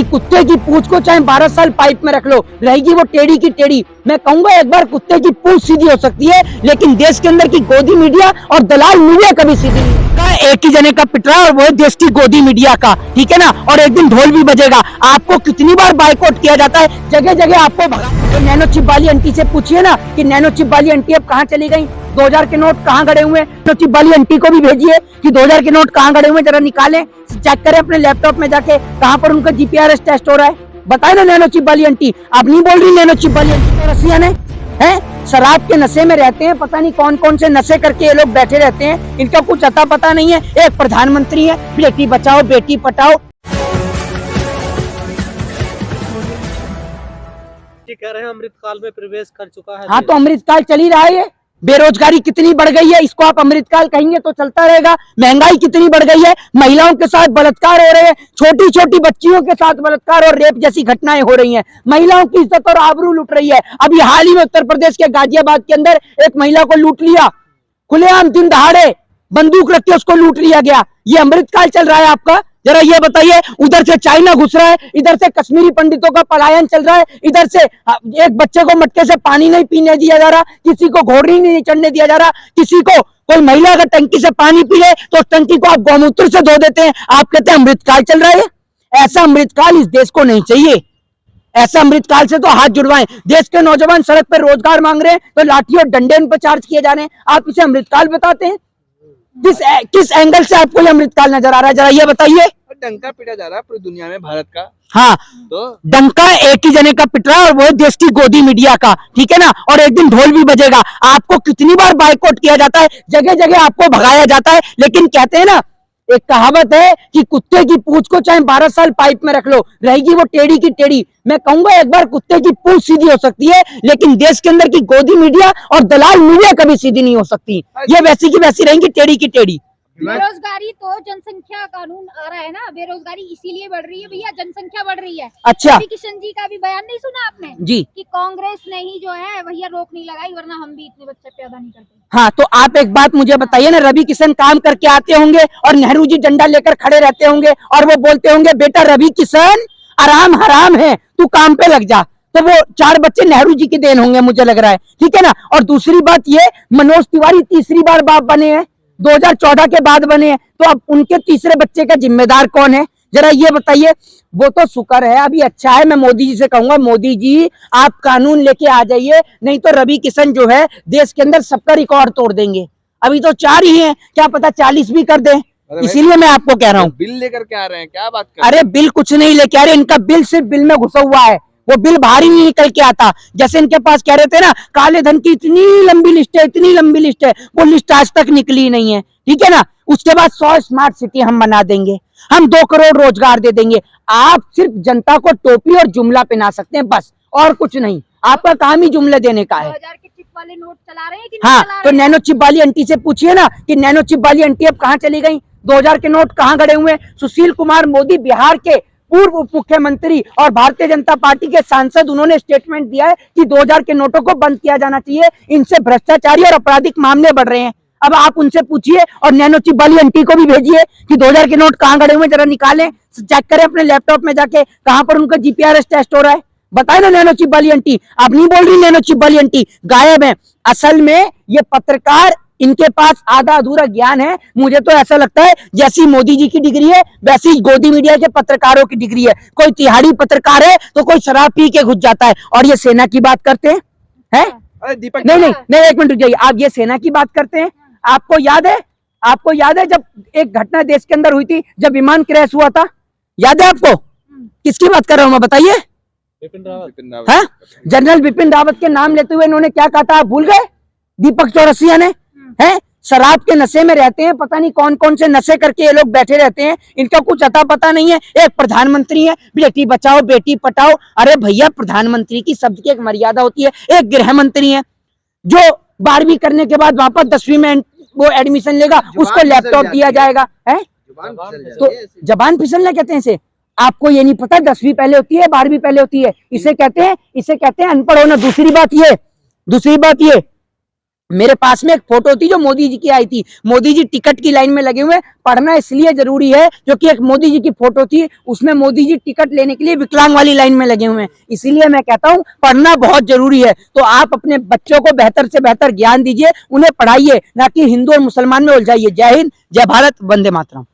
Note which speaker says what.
Speaker 1: कुत्ते की पूंछ को चाहे 12 साल पाइप में रख लो, रहेगी वो टेढ़ी की टेढ़ी। मैं कहूंगा एक बार कुत्ते की पूंछ सीधी हो सकती है, लेकिन देश के अंदर की गोदी मीडिया और दलाल मीडिया कभी सीधी नहीं होगा। एक ही जने का पिटरा और वो देश की गोदी मीडिया का, ठीक है ना। और एक दिन ढोल भी बजेगा। आपको कितनी बार बाइकआउट किया जाता है, जगह जगह आपको भगा। तो नैनो चिप वाली आंटी से पूछिए ना कि नैनो चिप वाली आंटी अब कहाँ चली गई, 2000 के नोट कहाँ गड़े हुए हैं। नैनो चिप वाली आंटी को भी भेजिए कि 2000 के नोट कहाँ गड़े हुए, जरा निकालें, चेक करें अपने लैपटॉप में जाके कहाँ पर उनका जीपीआरएस टेस्ट हो रहा है। बताए ना नैनो चिप वाली आंटी। आप नहीं बोल रही नैनो चिप वाली आंटी तो रसियन है, शराब के नशे में रहते हैं, पता नहीं कौन कौन से नशे करके ये लोग बैठे रहते हैं, इनका कुछ अता पता नहीं है। एक प्रधानमंत्री है, बेटी बचाओ बेटी पटाओ।
Speaker 2: कह रहे हैं अमृतकाल में प्रवेश कर चुका है।
Speaker 1: हाँ, तो अमृतकाल चल ही रहा है। ये बेरोजगारी कितनी बढ़ गई है, इसको आप अमृतकाल कहेंगे तो चलता रहेगा। महंगाई कितनी बढ़ गई है, महिलाओं के साथ बलात्कार हो रहे हैं, छोटी छोटी बच्चियों के साथ बलात्कार और रेप जैसी घटनाएं हो रही हैं, महिलाओं की इज्जत और आबरू लूट रही है। अभी हाल ही में उत्तर प्रदेश के गाजियाबाद के अंदर एक महिला को लूट लिया, खुलेआम दिन दहाड़े बंदूक रख के उसको लूट लिया गया। ये अमृतकाल चल रहा है आपका? जरा ये बताइए। उधर से चाइना घुस रहा है, इधर से कश्मीरी पंडितों का पलायन चल रहा है, इधर से एक बच्चे को मटके से पानी नहीं पीने दिया जा रहा, किसी को घोड़ी नहीं चढ़ने दिया जा रहा, किसी को कोई महिला अगर टंकी से पानी पी ले तो टंकी को आप गौमूत्र से धो देते हैं। आप कहते हैं अमृतकाल चल रहा है। ऐसा अमृतकाल इस देश को नहीं चाहिए। ऐसा अमृतकाल से तो हाथ जुड़वाएं। देश के नौजवान सड़क पर रोजगार मांग रहे हैं तो लाठी और डंडे उन पर चार्ज किए जा रहे हैं, आप इसे अमृतकाल बताते हैं? किस एंगल से आपको ये अमृतकाल नजर आ रहा है, जरा ये बताइए।
Speaker 3: डंका पिटा जा रहा है पूरी दुनिया में भारत का।
Speaker 1: हाँ,
Speaker 3: तो
Speaker 1: डंका एक ही जने का पिट रहा है और वो देश की गोदी मीडिया का, ठीक है ना। और एक दिन ढोल भी बजेगा। आपको कितनी बार बाइकआउट किया जाता है, जगह जगह आपको भगाया जाता है, लेकिन कहते हैं ना, एक कहावत है कि कुत्ते की पूंछ को चाहे 12 साल पाइप में रख लो, रहेगी वो टेढ़ी की टेढ़ी। मैं कहूंगा एक बार कुत्ते की पूंछ सीधी हो सकती है, लेकिन देश के अंदर की गोदी मीडिया और दलाल मीडिया कभी सीधी नहीं हो सकती। ये वैसी की वैसी रहेंगी, टेढ़ी की टेढ़ी।
Speaker 4: बेरोजगारी तो जनसंख्या कानून आ रहा है ना, बेरोजगारी इसीलिए बढ़ रही है भैया, जनसंख्या बढ़ रही है।
Speaker 1: अच्छा,
Speaker 4: रवि किशन जी का भी बयान नहीं सुना आपने
Speaker 1: जी,
Speaker 4: कि कांग्रेस ने ही जो है भैया रोक नहीं लगाई, वरना हम भी इतने बच्चे पैदा नहीं करते।
Speaker 1: हाँ, तो आप एक बात मुझे बताइए ना, रवि किशन काम करके आते होंगे और नेहरू जी डंडा लेकर खड़े रहते होंगे और वो बोलते होंगे बेटा रवि किशन आराम हराम है, तू काम पे लग जा। तो वो 4 बच्चे नेहरू जी की देन होंगे, मुझे लग रहा है, ठीक है ना। और दूसरी बात ये, मनोज तिवारी तीसरी बार बाप बने हैं, 2014 के बाद बने हैं, तो अब उनके तीसरे बच्चे का जिम्मेदार कौन है, जरा ये बताइए। वो तो शुक्र है, अभी अच्छा है। मैं मोदी जी से कहूंगा, मोदी जी आप कानून लेके आ जाइए, नहीं तो रवि किशन जो है देश के अंदर सबका रिकॉर्ड तोड़ देंगे। अभी तो 4 ही हैं, क्या पता 40 भी कर दें। इसीलिए मैं आपको कह रहा हूँ
Speaker 3: बिल लेकर के आ रहे हैं, क्या बात कर रहे
Speaker 1: अरे बिल कुछ नहीं लेके आ रहे, इनका बिल सिर्फ बिल में घुसा हुआ है, वो बिल बाहर ही नहीं निकल के आता। जैसे इनके पास कह रहे थे ना, काले धन की इतनी लंबी लिस्ट है, इतनी लंबी लिस्ट है, वो लिस्ट आज तक निकली नहीं है, ठीक है ना। उसके बाद 100 स्मार्ट सिटी हम बना देंगे, हम 2 करोड़ रोजगार दे देंगे। आप सिर्फ जनता को टोपी और जुमला पहना सकते हैं, बस, और कुछ नहीं। आपका काम ही जुमले देने का है।
Speaker 4: 2000 के चिप वाले नोट चला रहे हैं कि नहीं
Speaker 1: हाँ,
Speaker 4: चला
Speaker 1: तो
Speaker 4: रहे हैं?
Speaker 1: नैनो चिप वाली आंटी से पूछिए ना कि नैनो चिप वाली आंटी अब कहाँ चली गई, 2000 के नोट कहाँ गड़े हुए हैं। सुशील कुमार मोदी बिहार के पूर्व उप मुख्यमंत्री और भारतीय जनता पार्टी के सांसद, उन्होंने स्टेटमेंट दिया है कि 2000 के नोटों को बंद किया जाना चाहिए, इनसे भ्रष्टाचारी और आपराधिक मामले बढ़ रहे हैं। अब आप उनसे पूछिए और नैनो चिप वाली आंटी को भी भेजिए कि 2000 के नोट कहाँ गड़े हुए, जरा निकालें, चेक करें अपने लैपटॉप में जाके कहाँ पर उनका जीपीआरएस टेस्ट हो रहा है। बताए ना नैनो चिप वाली आंटी। आप नहीं बोल रही नैनो चिप वाली आंटी, गायब है। असल में ये पत्रकार, इनके पास आधा अधूरा ज्ञान है। मुझे तो ऐसा लगता है जैसी मोदी जी की डिग्री है वैसी गोदी मीडिया के पत्रकारों की डिग्री है। कोई तिहाड़ी पत्रकार है तो कोई शराब पी के घुस जाता है। और ये सेना की बात करते हैं, हैं?
Speaker 3: अरे दीपक
Speaker 1: नहीं, एक मिनट रुक जाइए। आप ये सेना की बात करते हैं, आपको याद है जब एक घटना देश के अंदर हुई थी, जब विमान क्रैश हुआ था, याद है आपको? किसकी बात कर रहा हूं मैं, बताइए।
Speaker 2: बिपिन रावत।
Speaker 1: हाँ, जनरल बिपिन रावत के नाम लेते हुए इन्होंने क्या कहा था, आप भूल गए? दीपक चौरसिया ने, हैं? शराब के नशे में रहते हैं, पता नहीं कौन कौन से नशे करके ये लोग बैठे रहते हैं, इनका कुछ अता पता नहीं है। एक प्रधानमंत्री है, बेटी बचाओ बेटी पटाओ। अरे भैया, प्रधानमंत्री की शब्द की एक मर्यादा होती है। एक गृह मंत्री है जो 12वीं करने के बाद वापस 10वीं में वो एडमिशन लेगा, उसको लैपटॉप दिया जाएगा, है? तो जबान फिसलना कहते हैं इसे। आपको ये नहीं पता 10वीं पहले होती है 12वीं पहले होती है, इसे कहते हैं अनपढ़ होना। दूसरी बात ये मेरे पास में एक फोटो थी जो मोदी जी की आई थी, मोदी जी टिकट की लाइन में लगे हुए। पढ़ना इसलिए जरूरी है क्योंकि एक मोदी जी की फोटो थी, उसमें मोदी जी टिकट लेने के लिए विकलांग वाली लाइन में लगे हुए हैं। इसीलिए मैं कहता हूँ पढ़ना बहुत जरूरी है। तो आप अपने बच्चों को बेहतर से बेहतर ज्ञान दीजिए, उन्हें पढ़ाइए, ना कि हिंदू और मुसलमान में उलझाइए। जय हिंद, जय भारत, वंदे मातरम।